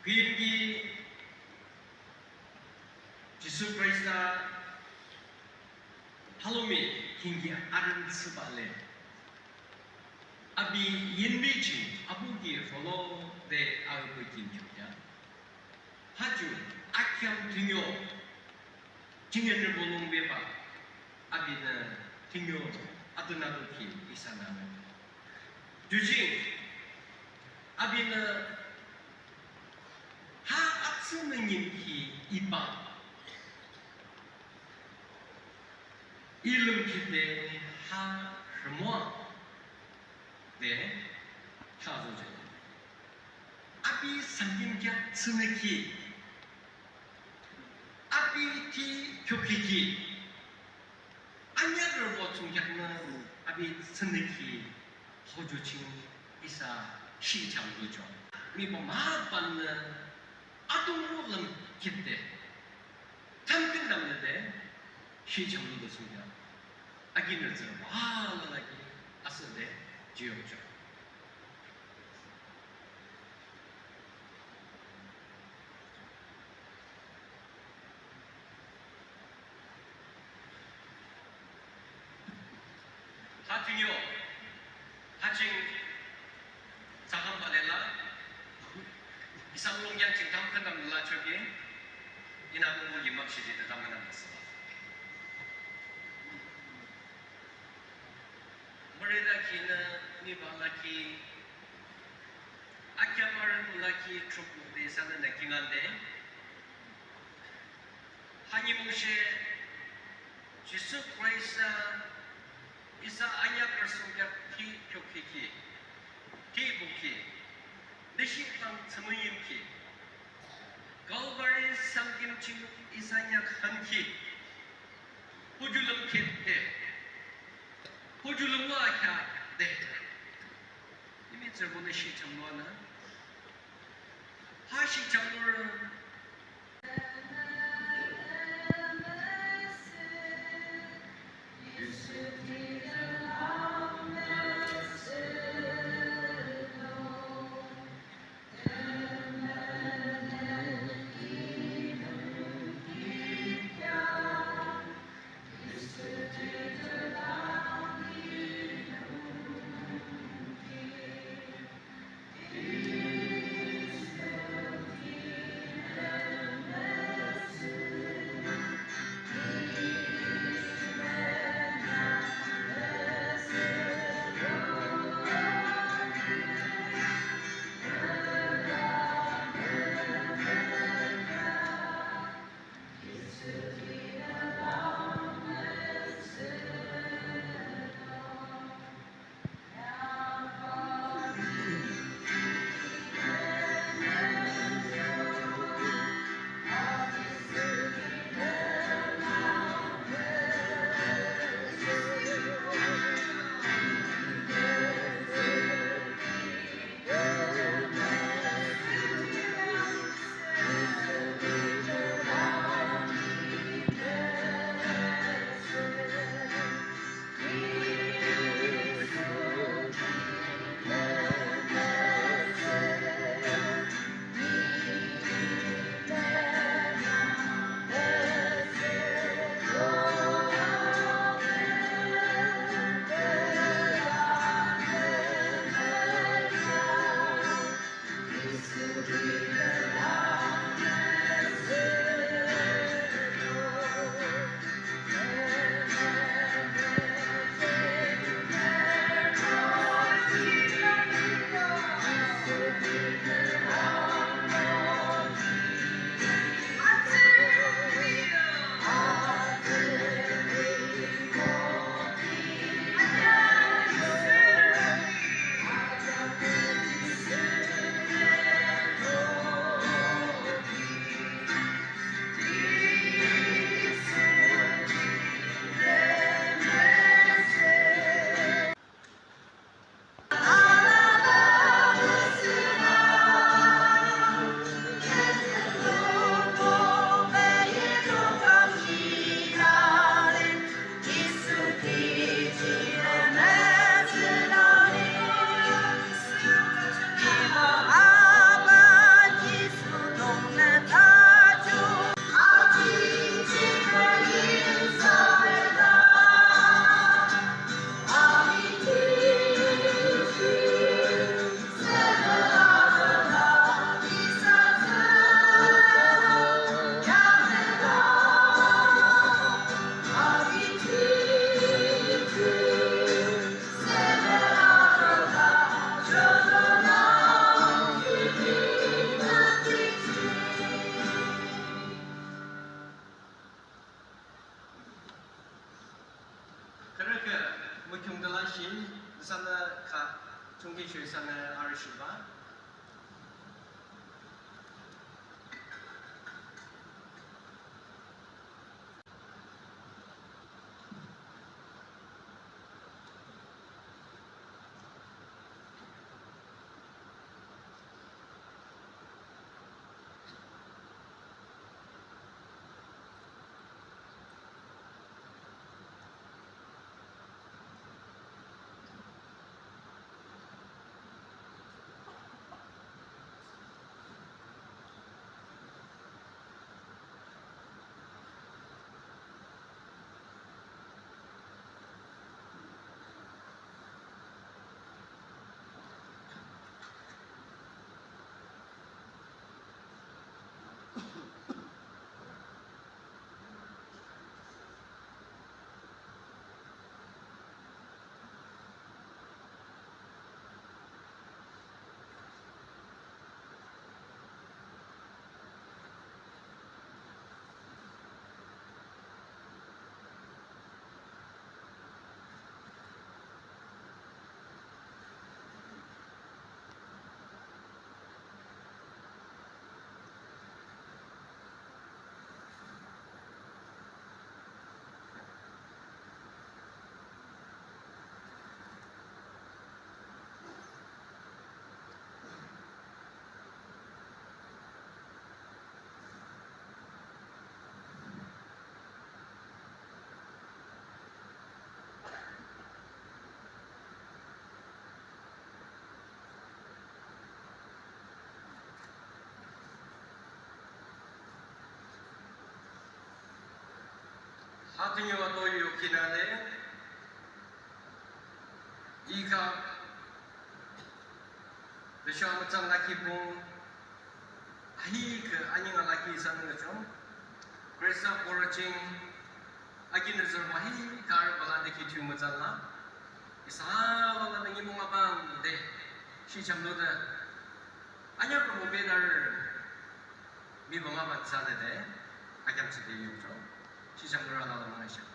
그인기 지수 그리스다 할로미 긴기 아른 스발레 아비 인미진 아부기 폴로 데 아우브 긴주야 하주 아키암 등요 증연을 보는 베바 아비는 등요 아드나도키 이사나는 주진 아비는 하 악스능님키 이방 일름키데 하 르모아 네 하조제 아비 상김kia 스네키 아비 티 교키키 안야를 보충작는 아비 스네키 호주칭 이사 시장도죠 미보 마받는 아동으로는 기대 잠깐 남는데 시장도도 숨겨 아기는 저 와라기 아서데 지역죠 하중요 하중 자한 바렐라 이상롱양 징탕 편담라 저기 이나무 임막시지도 담아놨어 머리다 기는 미발라키 아캬마르 물라키 트루프 대사는 느끼는데 하니무시 지수 크라이사 이사 아냐 persoonnya ki kyokiki ki buki dishitang samayimki galbari samgimchi isanya khanki hujulum kette hujulum wakya de ini zerbone shi chamwana ha shi chamwana Atinyo atoyo kinane ika besyama macam laki pun ahi ke anyang laki sana ngacam Krista poraching agin rezor mahi kar balade ki tu macam la isa wala nangi mo ngabang de si chamno da anyang ko benar mi mga bansa de agam si de yung si chamno la la mga siya